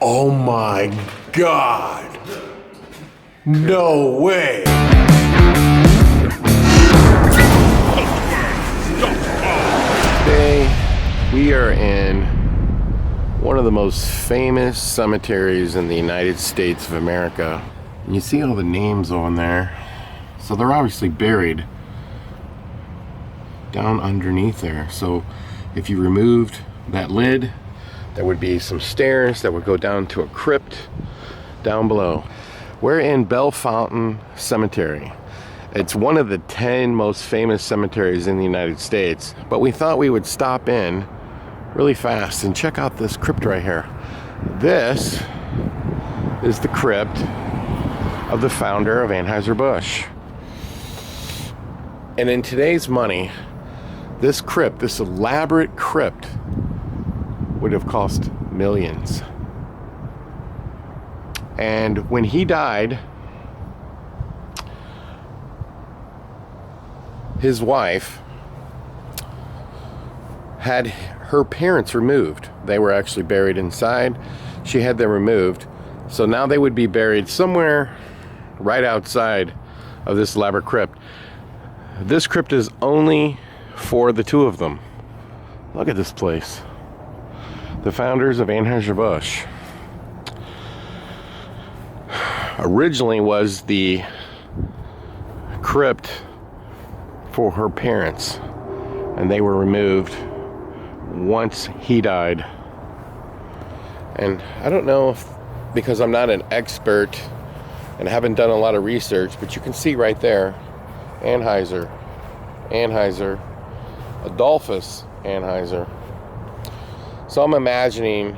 Oh my God! No way! Today, we are in one of the most famous cemeteries in the United States of America. And you see all the names on there. So they're obviously buried down underneath there. So if you removed that lid, there would be some stairs that would go down to a crypt down below. We're in Bellefontaine Cemetery. It's one of the 10 most famous cemeteries in the United States, but we thought we would stop in really fast and check out this crypt right here. This is the crypt of the founder of Anheuser-Busch. And in today's money, this crypt, this elaborate crypt, would have cost millions. And when he died, his wife had her parents removed. They were actually buried inside. She had them removed. So now they would be buried somewhere right outside of this elaborate crypt. This crypt is only for the two of them. Look at this place. The founders of Anheuser-Busch. Originally was the crypt for her parents, and they were removed once he died. And I don't know if, because I'm not an expert and haven't done a lot of research, but you can see right there, Anheuser, Adolphus Anheuser. So I'm imagining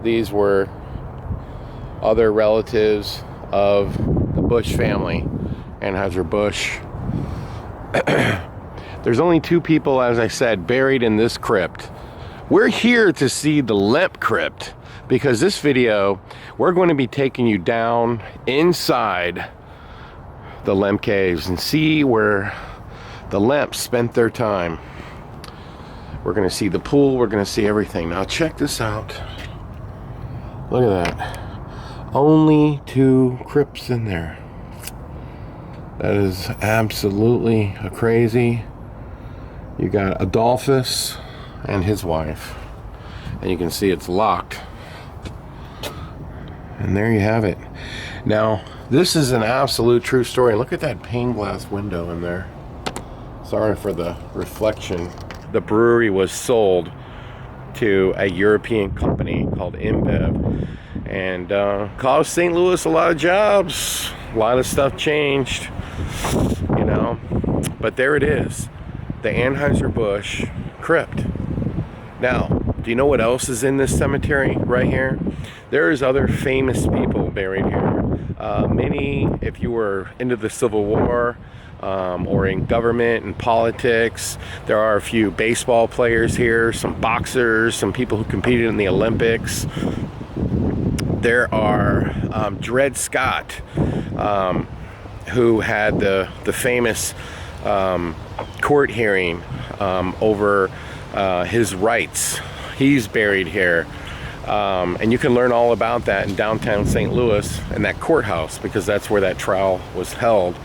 these were other relatives of the Busch family, Anheuser-Busch. There's only two people, as I said, buried in this crypt. We're here to see the Lemp crypt because this video, we're going to be taking you down inside the Lemp caves and see where the Lemps spent their time. We're going to see the pool. We're going to see everything. Now check this out. Look at that. Only two crypts in there. That is absolutely crazy. You got Adolphus and his wife. And you can see it's locked. And there you have it. Now, this is an absolute true story. Look at that pane glass window in there. Sorry for the reflection. The brewery was sold to a European company called InBev, and caused St. Louis a lot of jobs. A lot of stuff changed, you know. But there it is, the Anheuser-Busch crypt. Now, do you know what else is in this cemetery right here? There's other famous people buried here. Many, if you were into the Civil War, or in government and politics. There are a few baseball players here, some boxers, some people who competed in the Olympics. There are Dred Scott, who had the famous court hearing over his rights. He's buried here. And you can learn all about that in downtown St. Louis in that courthouse, because that's where that trial was held.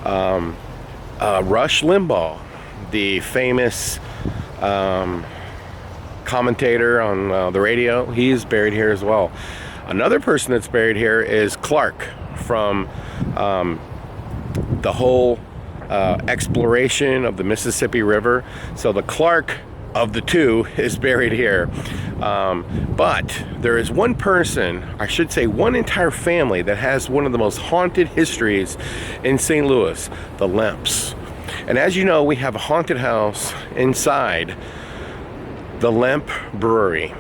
Rush Limbaugh, the famous commentator on the radio, he's buried here as well. Another person that's buried here is Clark from the whole exploration of the Mississippi River. So the Clark of the two is buried here. But there is one person, I should say one entire family, that has one of the most haunted histories in St. Louis, the Lemps. And as you know, we have a haunted house inside the Lemp Brewery.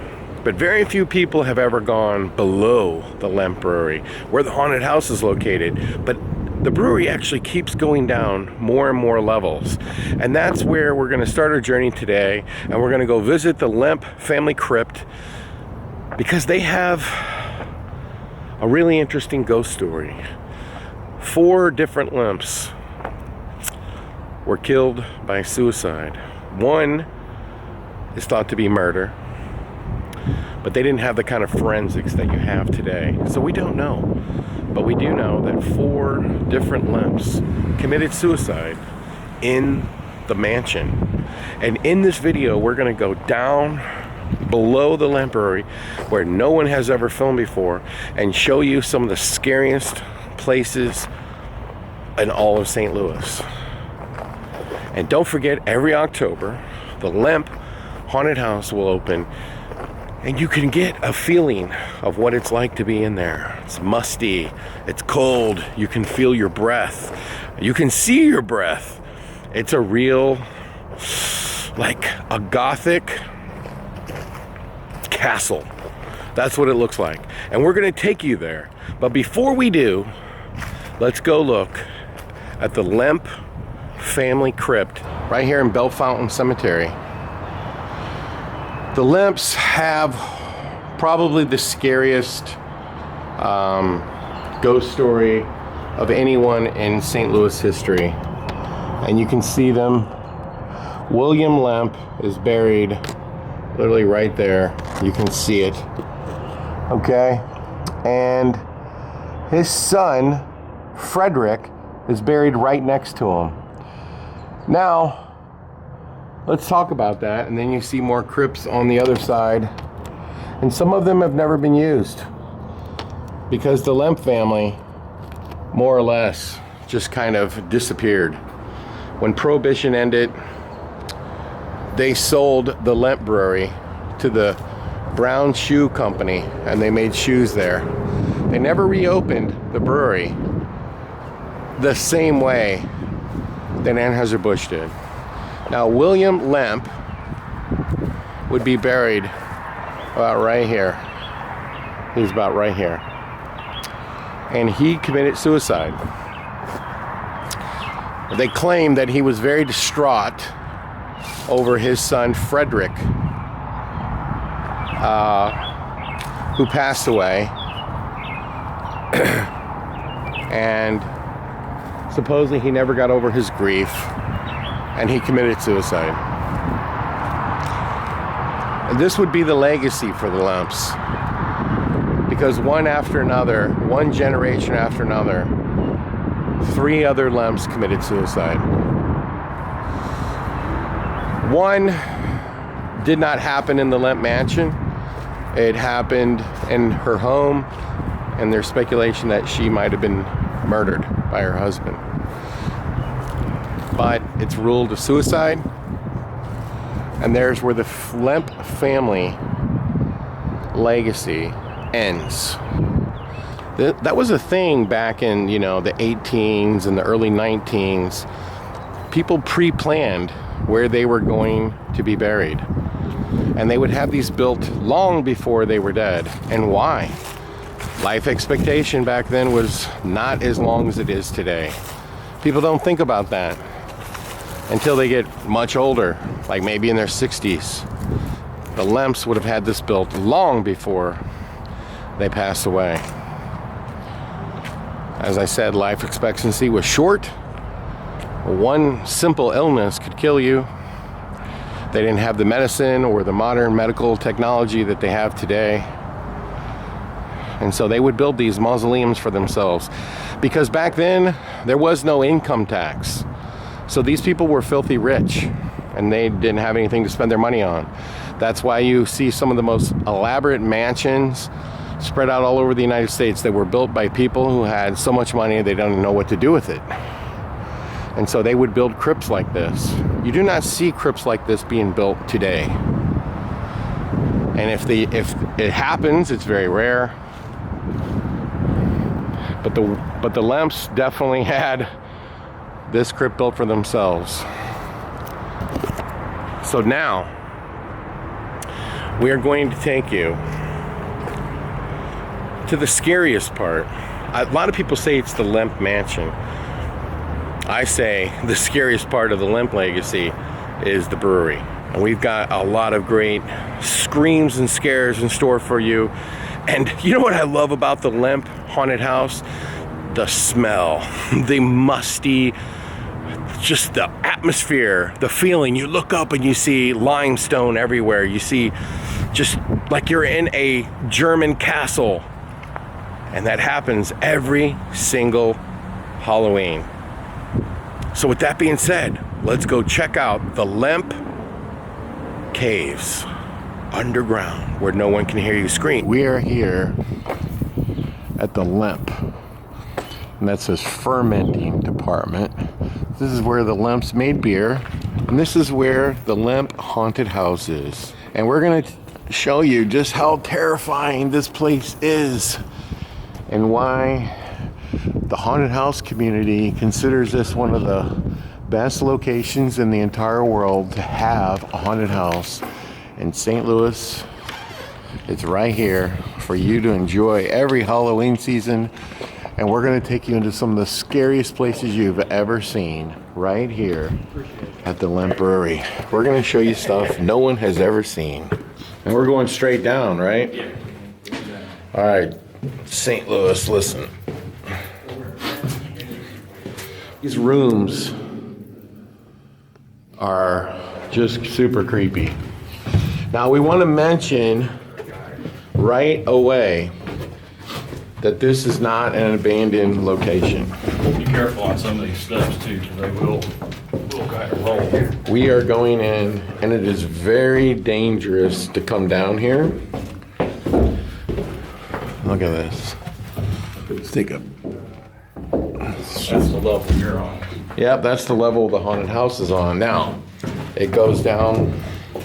But very few people have ever gone below the Lemp Brewery, where the haunted house is located. But the brewery actually keeps going down more and more levels. And that's where we're going to start our journey today. And we're going to go visit the Lemp family crypt, because they have a really interesting ghost story. 4 different Lemps were killed by suicide. One is thought to be murder. but they didn't have the kind of forensics that you have today. So we don't know. But we do know that 4 different Lemps committed suicide in the mansion. And in this video, we're going to go down below the Lemp Brewery, where no one has ever filmed before, and show you some of the scariest places in all of St. Louis. And don't forget, every October, the Lemp Haunted House will open, and you can get a feeling of what it's like to be in there. It's musty, it's cold, you can feel your breath, you can see your breath. It's a real, like a gothic castle. That's what it looks like. And we're gonna take you there. But before we do, let's go look at the Lemp Family crypt right here in Bellefontaine Cemetery. The Lemps have probably the scariest ghost story of anyone in St. Louis history. And you can see them. William Lemp is buried literally right there. You can see it. Okay? And his son, Frederick, is buried right next to him. Now, let's talk about that, and then you see more crypts on the other side. And some of them have never been used because the Lemp family, more or less, just kind of disappeared. When Prohibition ended, they sold the Lemp Brewery to the Brown Shoe Company, and they made shoes there. They never reopened the brewery the same way that Anheuser-Busch did. Now, William Lemp would be buried about right here. He's about right here. And he committed suicide. They claim that he was very distraught over his son, Frederick, who passed away. And supposedly he never got over his grief, and he committed suicide. And this would be the legacy for the Lemps, because one after another, one generation after another, 3 other Lemps committed suicide. One did not happen in the Lemp mansion. It happened in her home, and there's speculation that she might have been murdered by her husband. But it's ruled a suicide, and there's where the Lemp family legacy ends. That was a thing back in, the 18s and the early 19s. People pre-planned where they were going to be buried, and they would have these built long before they were dead. And why? Life expectation back then was not as long as it is today. People don't think about that until they get much older, like maybe in their 60s. The Lemps would have had this built long before they passed away. As I said, life expectancy was short. One simple illness could kill you. They didn't have the medicine or the modern medical technology that they have today. And so they would build these mausoleums for themselves, because back then there was no income tax. So these people were filthy rich, and they didn't have anything to spend their money on. That's why you see some of the most elaborate mansions spread out all over the United States that were built by people who had so much money they don't know what to do with it. And so they would build crypts like this. You do not see crypts like this being built today. And if it happens, it's very rare. But the Lemps definitely had this crypt built for themselves. So now we are going to take you to the scariest part. A lot of people say it's the Lemp mansion. I say the scariest part of the Lemp legacy is the brewery. And we've got a lot of great screams and scares in store for you. And you know what I love about the Lemp haunted house? The smell, the musty, just the atmosphere, the feeling. You look up and you see limestone everywhere. You see just like you're in a German castle. And that happens every single Halloween. So with that being said, let's go check out the Lemp Caves underground where no one can hear you scream. We are here at the Lemp, and that's his fermenting department. This is where the Lemps made beer, and this is where the Lemp haunted house is. And we're gonna show you just how terrifying this place is and why the haunted house community considers this one of the best locations in the entire world to have a haunted house. In St. Louis, it's right here for you to enjoy every Halloween season. And we're gonna take you into some of the scariest places you've ever seen right here at the Lemp Brewery. We're gonna show you stuff no one has ever seen. And we're going straight down, right? Yeah. All right, St. Louis, listen. These rooms are just super creepy. Now we want to mention right away that this is not an abandoned location. Be careful on some of these steps too, because they will kind of roll. We are going in, and it is very dangerous to come down here. Look at this. Let's take a. That's the level you're on. Yep, that's the level the haunted house is on. Now, it goes down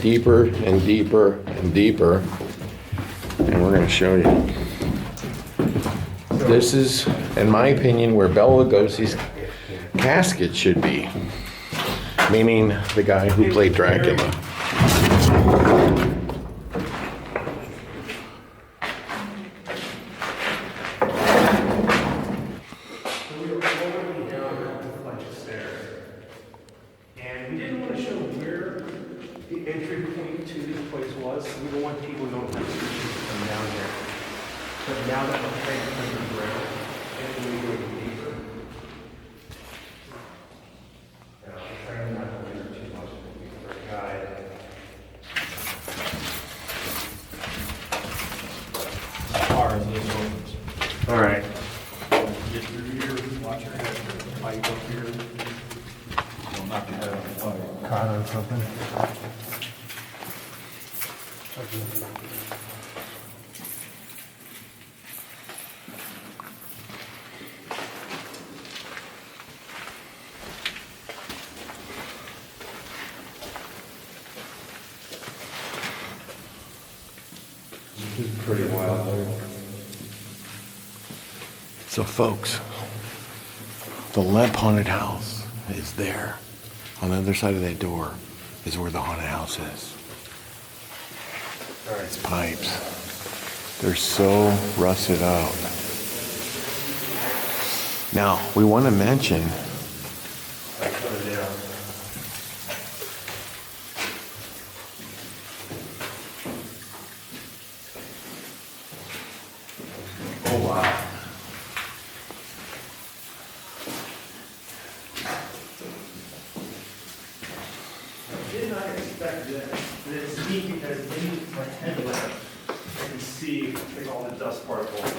deeper and deeper and deeper, and we're going to show you. This is, in my opinion, where Bela Lugosi's casket should be, meaning the guy who played Dracula. And we didn't want to show where the entry point to this place was. We don't want people going to come down here. But now that we're heading underground, and we go deeper. I'm trying not to linger too much for a guide. As far as this opens. All right. Get through here, watch your head, pipe up here. You'll knock your head on fire. Caught on something. This is pretty wild. So folks, the Lemp haunted house is there. On the other side of that door is where the haunted house is. These pipes, they're so rusted out. Now, we want to mention Did not expect this, but it's neat because in my headlamp, I can see like all the dust particles.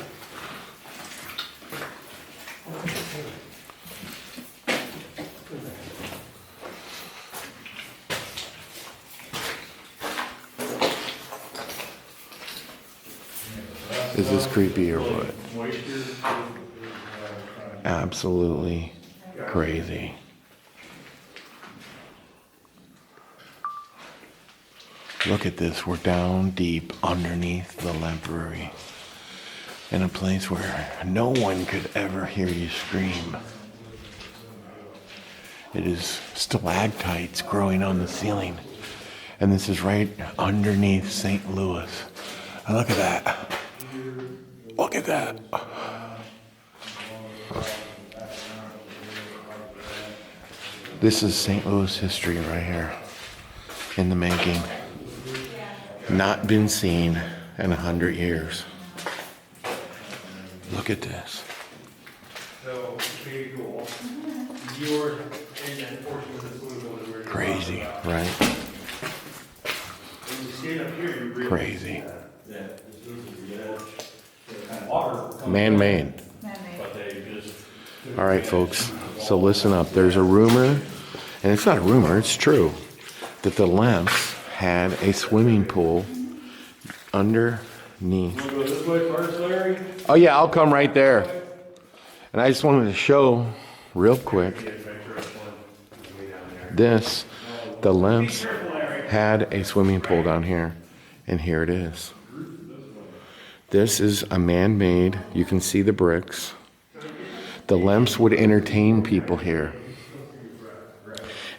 Is this creepy or what? Absolutely crazy. Look at this. We're down deep underneath the Lemp Brewery in a place where no one could ever hear you scream. It is stalactites growing on the ceiling. And this is right underneath St. Louis. And look at that. Look at that. This is St. Louis history right here in the making. Not been seen in 100 years. Look at this. So, pretty cool. You're in that portion of the swimming pool that we're Crazy, right? And you stand up here, you really Crazy. see that. Yeah, this is the edge. Kind of water comes Man-made. but they just. All right, folks. So listen up. There's a rumor, and it's not a rumor, it's true, that the Lemps had a swimming pool underneath. Wanna go this way first, Larry? Oh yeah, I'll come right there. And I just wanted to show real quick this. The Lemps had a swimming pool down here, and here it is. This is a man-made, you can see the bricks. The Lemps would entertain people here.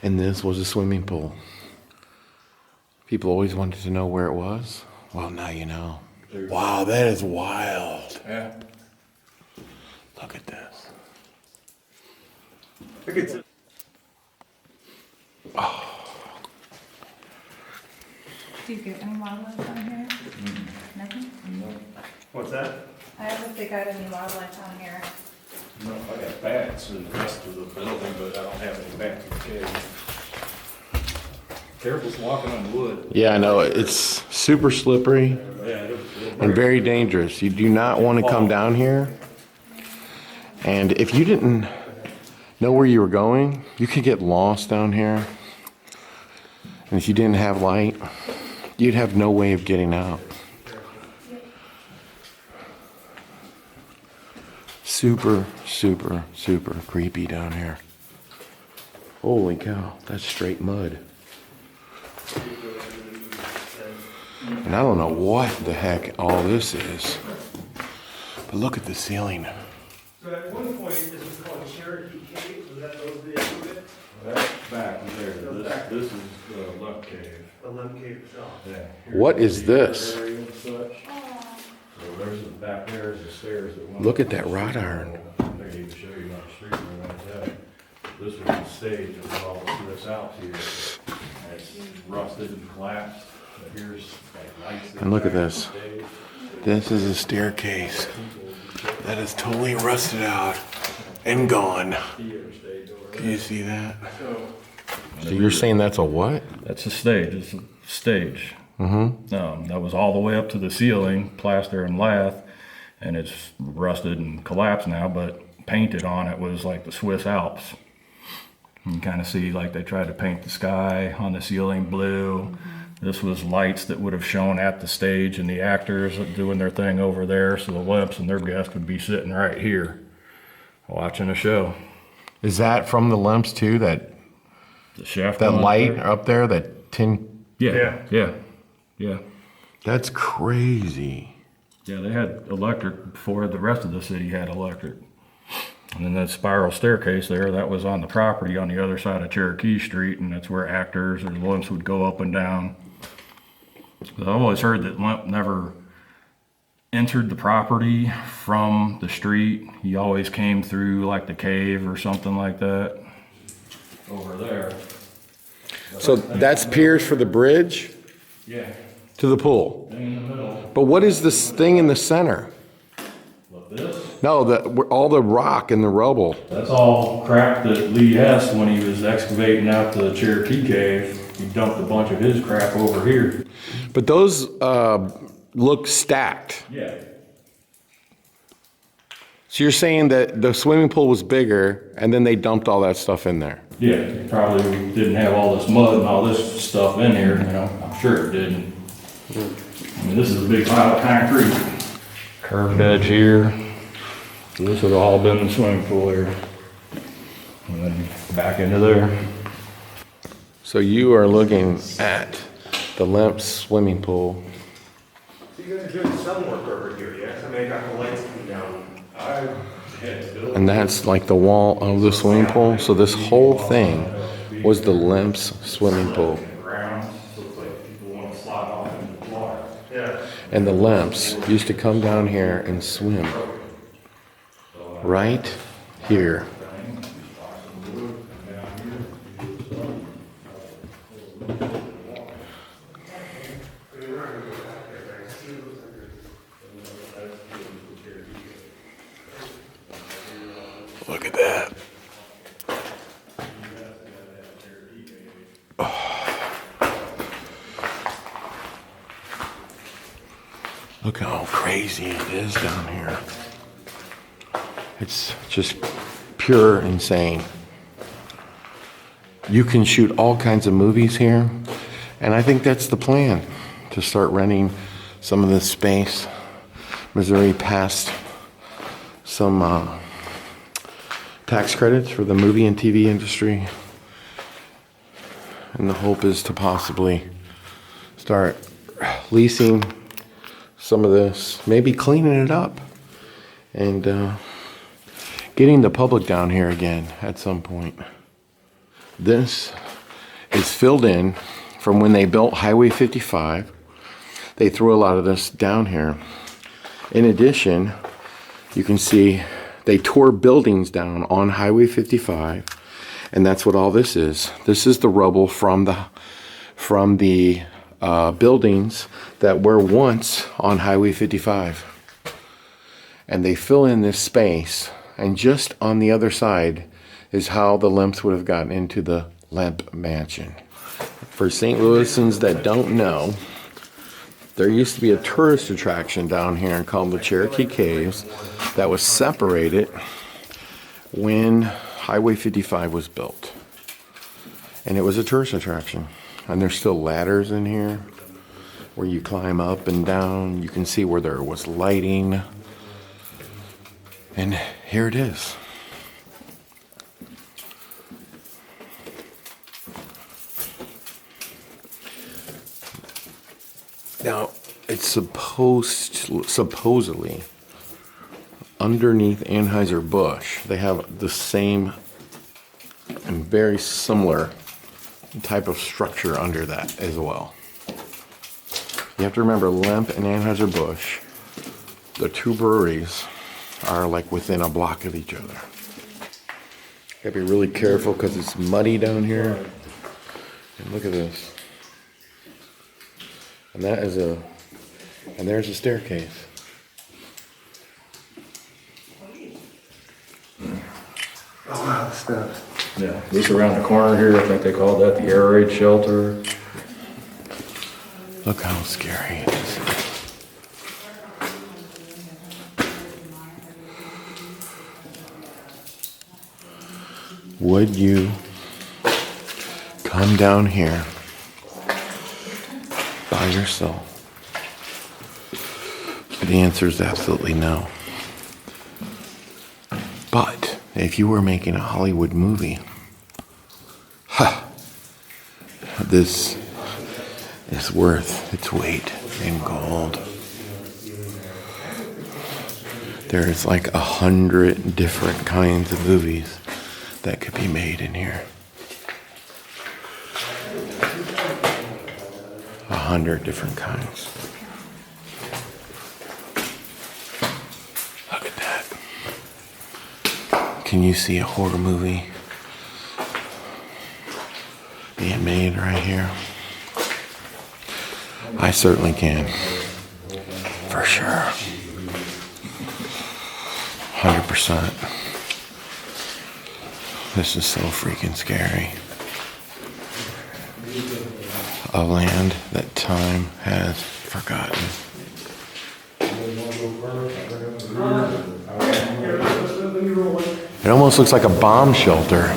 And this was a swimming pool. People always wanted to know where it was. Well, now you know. Wow, that is wild. Yeah. Look at this. Look at Do you get any wildlife down here? Nothing? What's that? I asked if they got any wildlife down here. No, I got bats in the rest of the building, but I don't have any bats in the cave. Careful walking on wood. Yeah, I know. It's super slippery Yeah, and very dangerous. You do not want to come down here. And if you didn't know where you were going, you could get lost down here. And if you didn't have light, you'd have no way of getting out. Super, super, super creepy down here. Holy cow, that's straight mud. And I don't know what the heck all this is. But look at the ceiling. So at one point, this was called Cherokee Cave, was that those the name of it? that's back there. This is the Lemp Cave. The Lemp Cave itself. Yeah. What is this? Area and such. So there's the back there is the stairs that went. Look at that wrought iron. I can even show you on the street where we went to. This was the stage that was all this out here. And it's rusted and collapsed. But here's like lights. And look at back this. on the stage. This is a staircase that is totally rusted out and gone. Theater stage over Can there. you see that? So you're saying that's a what? That's a stage. It's a stage. That was all the way up to the ceiling, plaster and lath, and it's rusted and collapsed now. But painted on it was like the Swiss Alps. You can kind of see like they tried to paint the sky on the ceiling blue. This was lights that would have shone at the stage and the actors doing their thing over there. So the Lemps and their guests would be sitting right here watching a show. Is that from the Lemps too? That The chef. that going light there. up there, that tin? Yeah, yeah, yeah. That's crazy. Yeah, they had electric before the rest of the city had electric. And then that spiral staircase there, that was on the property on the other side of Cherokee Street, and that's where actors or the Lemps would go up and down. But I've always heard that Lemp never entered the property from the street. He always came through like the cave or something like that. Over there. So that's piers for the bridge Yeah, to the pool. thing in the middle. But what is this thing in the center? Look this. No, all the rock and the rubble. That's all crap that Lee Hess, when he was excavating out the Cherokee cave, he dumped a bunch of his crap over here. But those look stacked. Yeah. So you're saying that the swimming pool was bigger and then they dumped all that stuff in there? Yeah, it probably didn't have all this mud and all this stuff in here, you know, I'm sure it didn't. I mean, this is a big pile of concrete. Curved edge here. So this would have all been the swimming pool here. And then back into there. So you are looking at the Lemp swimming pool. So you guys are doing some work over here, yeah? Somebody got the lights coming down. And that's like the wall of the swimming pool. So this whole thing was the Lemp's swimming pool. Ground, so it's like people want to slide off into the water. Yeah. And the Lemps used to come down here and swim. Right here. Look at that. crazy it is down here. It's just pure insane. You can shoot all kinds of movies here, and I think that's the plan, to start renting some of this space. Missouri passed some tax credits for the movie and TV industry, and the hope is to possibly start leasing some of this, maybe cleaning it up, and getting the public down here again at some point. This is filled in from when they built Highway 55. They threw a lot of this down here. In addition, you can see they tore buildings down on Highway 55, and that's what all this is. This is the rubble from the buildings that were once on Highway 55. And they fill in this space, and just on the other side is how the Lemps would have gotten into the Lemp Mansion. For St. Louisans that don't know, there used to be a tourist attraction down here called the Cherokee Caves that was separated when Highway 55 was built. And it was a tourist attraction. And there's still ladders in here where you climb up and down. You can see where there was lighting. And here it is. Now, it's supposedly underneath Anheuser-Busch, they have the same and very similar type of structure under that as well. You have to remember, Lemp and Anheuser-Busch, the two breweries, are like within a block of each other. Gotta be really careful because it's muddy down here. And look at this. And there's a staircase. Oh wow, stuff. Yeah, this around the corner here, I think they call that the air raid shelter. Look how scary it is. Would you come down here by yourself? The answer is absolutely no. But if you were making a Hollywood movie, this is worth its weight in gold. There's like 100 different kinds of movies that could be made in here. 100 different kinds. Look at that. Can you see a horror movie being made right here? I certainly can. For sure. 100%. This is so freaking scary. A land that time has forgotten. It almost looks like a bomb shelter.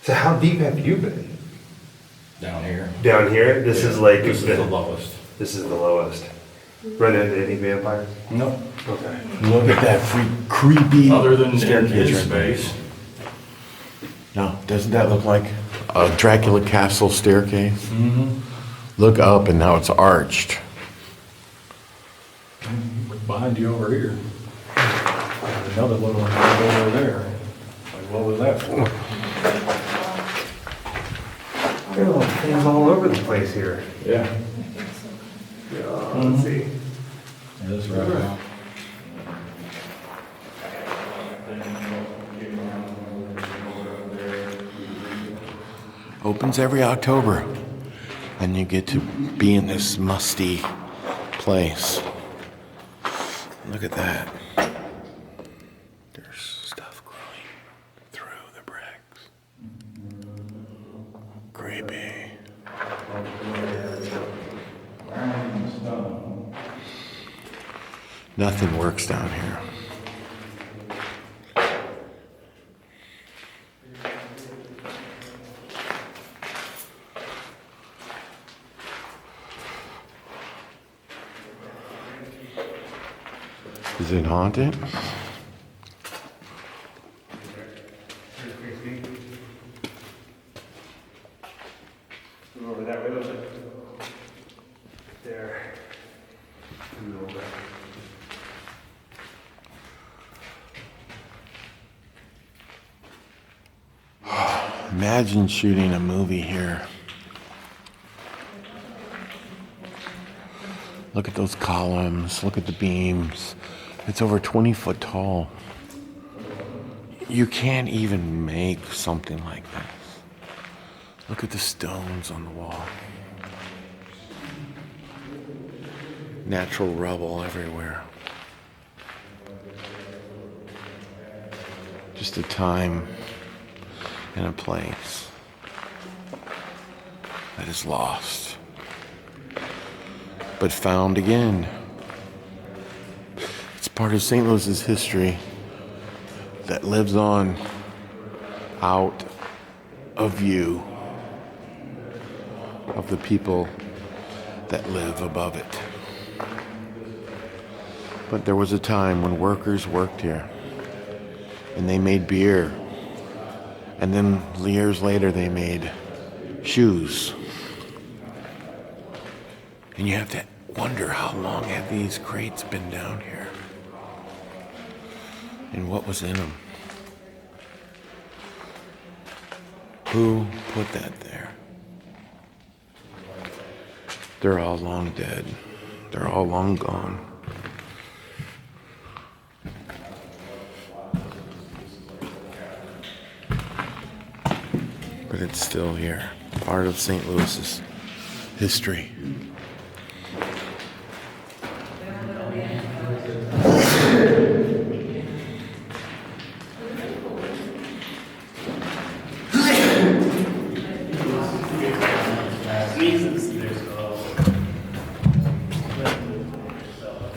So how deep have you been? Down here. Down here? This is like This is the lowest. This is the lowest. Run into any vampires? No. Okay. Look at that creepy Other than in staircase his right there. space. No, doesn't that look like a Dracula castle staircase? Mm-hmm. Look up and now it's arched. Look behind you over here. Another little one right over there. Like, what was that for? There are things all over the place here. Yeah. Let's see. That's right. Opens every October. And you get to be in this musty place. Look at that. There's stuff growing through the bricks. Creepy. Nothing works down here. Is it haunted? Over that way, those are there. And over. Imagine shooting a movie here. Look at those columns. Look at the beams. It's over 20 foot tall. You can't even make something like this. Look at the stones on the wall. Natural rubble everywhere. Just a time and a place that is lost, but found again. It's part of St. Louis's history that lives on out of view of the people that live above it. But there was a time when workers worked here and they made beer, and then years later they made shoes. And you have to wonder, how long have these crates been down here? And what was in them? Who put that there? They're all long dead. They're all long gone. But it's still here, part of St. Louis's history.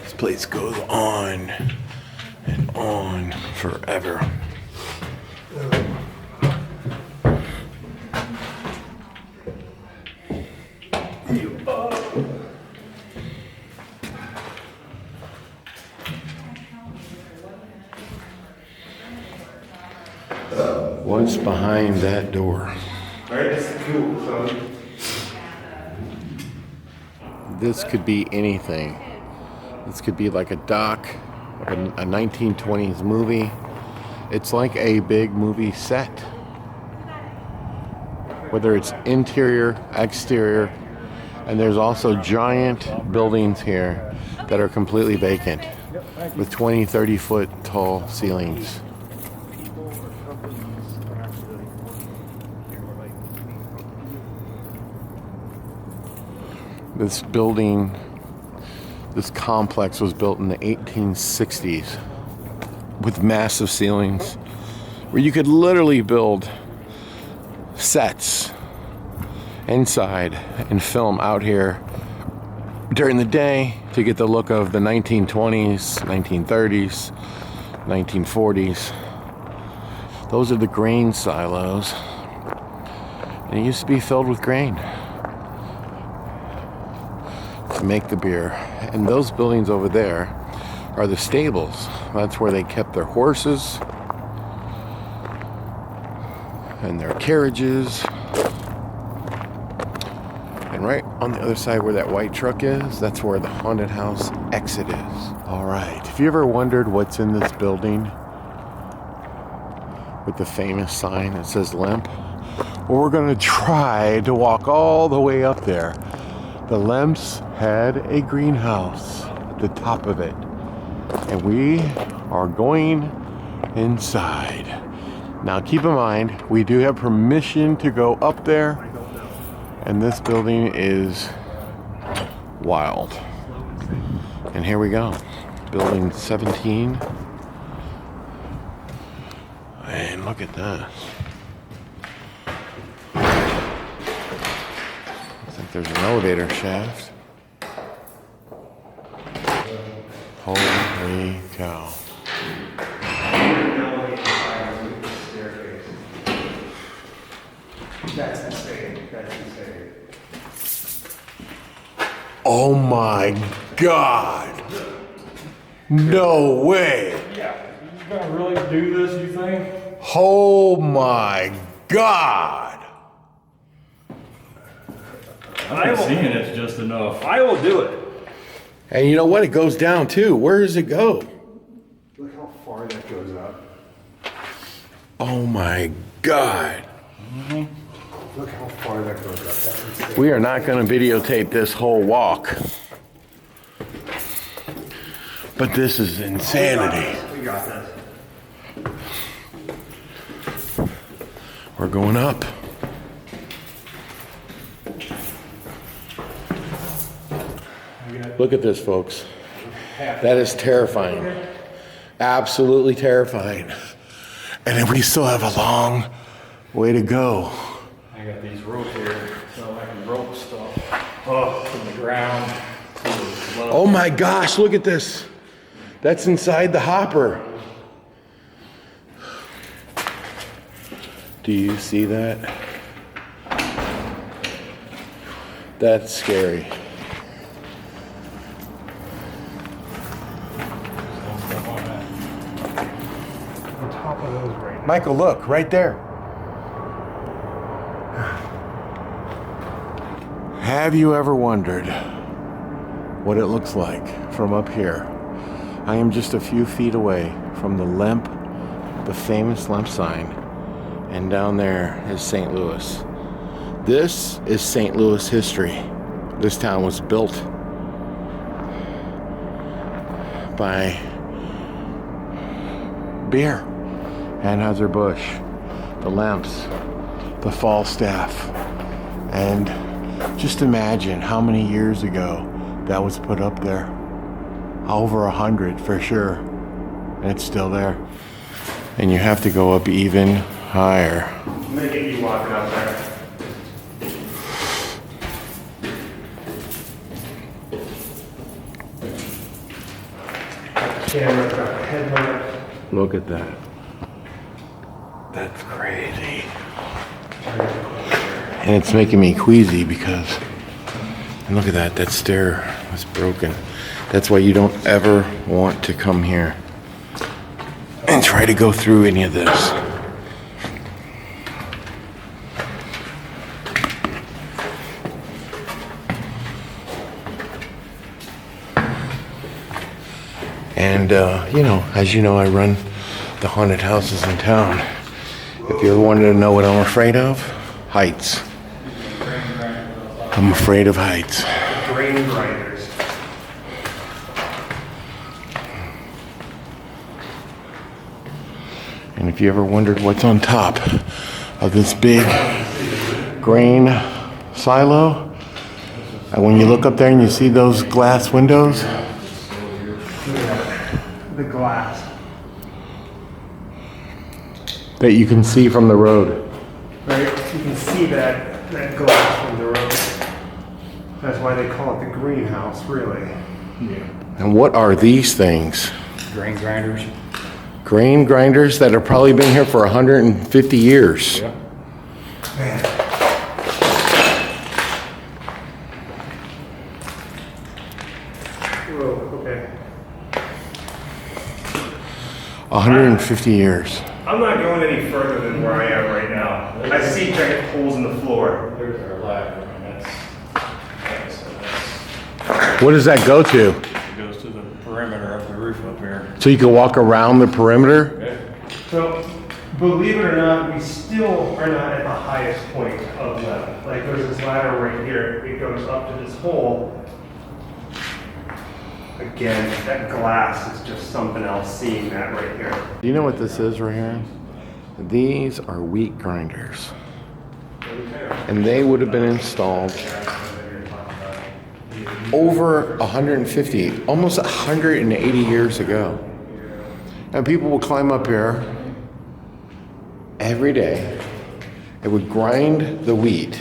This place goes on and on forever. What's behind that door? This could be anything. This could be like a dock, like a 1920s movie. It's like a big movie set. Whether it's interior, exterior, and there's also giant buildings here that are completely vacant with 20, 30 foot tall ceilings. This building, this complex was built in the 1860s with massive ceilings where you could literally build sets inside and film out here during the day to get the look of the 1920s, 1930s, 1940s. Those are the grain silos. And it used to be filled with grain to make the beer. And those buildings over there are the stables. That's where they kept their horses and their carriages. And right on the other side where that white truck is, that's where the haunted house exit is. All right, if you ever wondered what's in this building with the famous sign that says Lemp, well, we're gonna try to walk all the way up there. The Lemps had a greenhouse at the top of it, and we are going inside. Now keep in mind, we do have permission to go up there, and this building is wild. And here we go, building 17. And look at that. Looks like there's an elevator shaft. Holy cow. That's insane. That's insane. Oh my God. No way. Yeah, you gonna really do this, you think? Oh my God. I'm seeing it's just enough. I will do it. And you know what? It goes down too. Where does it go? Look how far that goes up. Oh my God. Look how far that goes up. That's insane. We are not going to videotape this whole walk. But this is insanity. We got this. We're going up. Look at this, folks. That is terrifying. Absolutely terrifying. And then we still have a long way to go. I got these ropes here, so I can rope stuff up from the ground. Oh my gosh, look at this. That's inside the hopper. Do you see that? That's scary. On top of those right now. Michael, look, right there. Have you ever wondered what it looks like from up here? I am just a few feet away from the Lemp, the famous Lemp sign, and down there is St. Louis. This is St. Louis history. This town was built by beer, Anheuser-Busch, the Lemps, the Falstaff, and just imagine how many years ago that was put up there. Over 100 for sure, and it's still there. And you have to go up even higher. I'm gonna get you walking up there. Camera, got a headlamp. Look at that. That's crazy. And it's making me queasy because, and look at that, that stair was broken. That's why you don't ever want to come here and try to go through any of this. And, as you know, I run the haunted houses in town. If you ever wanted to know what I'm afraid of, heights. I'm afraid of heights. Grain grinders. And if you ever wondered what's on top of this big grain silo, and when you look up there and you see those glass windows, The glass. that you can see from the road. Right? You can see that glass from the road. That's why they call it the greenhouse, really. Yeah. And what are these things? Grain grinders. Grain grinders that have probably been here for 150 years. Yeah. Man. Whoa, okay. 150 years. I'm not going any further than where I am right now. I see giant holes in the floor. There's our ladder, and that's What does that go to? it goes to the perimeter of the roof up here. So you can walk around the perimeter? Okay. So, believe it or not, we still are not at the highest point of level. Like, there's this ladder right here. It goes up to this hole. Again, that glass is just something else, seeing that right here. Do you know what this is right here? These are wheat grinders. And they would have been installed over 150, almost 180 years ago. And people would climb up here every day. It would grind the wheat.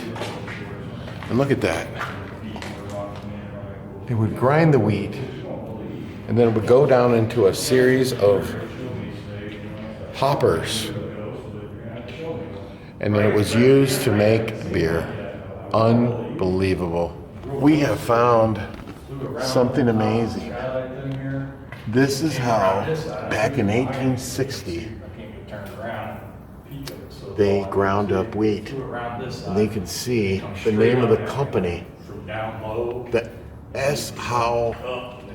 And look at that. They would grind the wheat, and then it would go down into a series of hoppers. And then it was used to make beer. Unbelievable. We have found something amazing. This is how, back in 1860, they ground up wheat. And you can see the name of the company, the S. Howe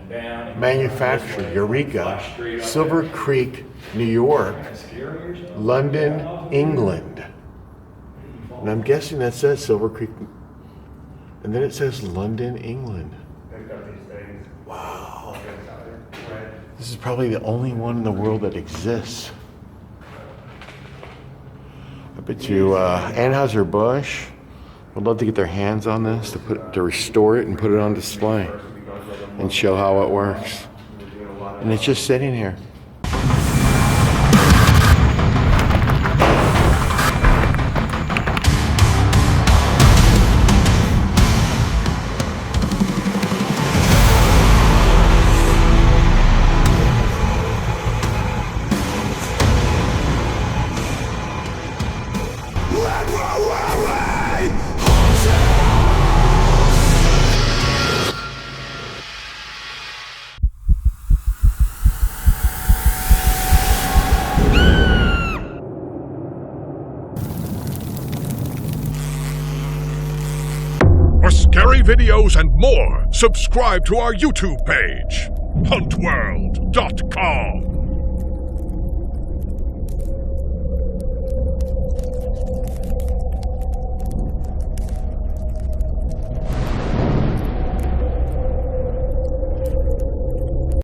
Manufacturer, Eureka, Silver Creek, New York, London, England. And I'm guessing that says Silver Creek, and then it says London, England. Wow. This is probably the only one in the world that exists. I bet you Anheuser-Busch would love to get their hands on this to restore it and put it on display and show how it works. And it's just sitting here. For scary videos and more, subscribe to our YouTube page, huntworld.com.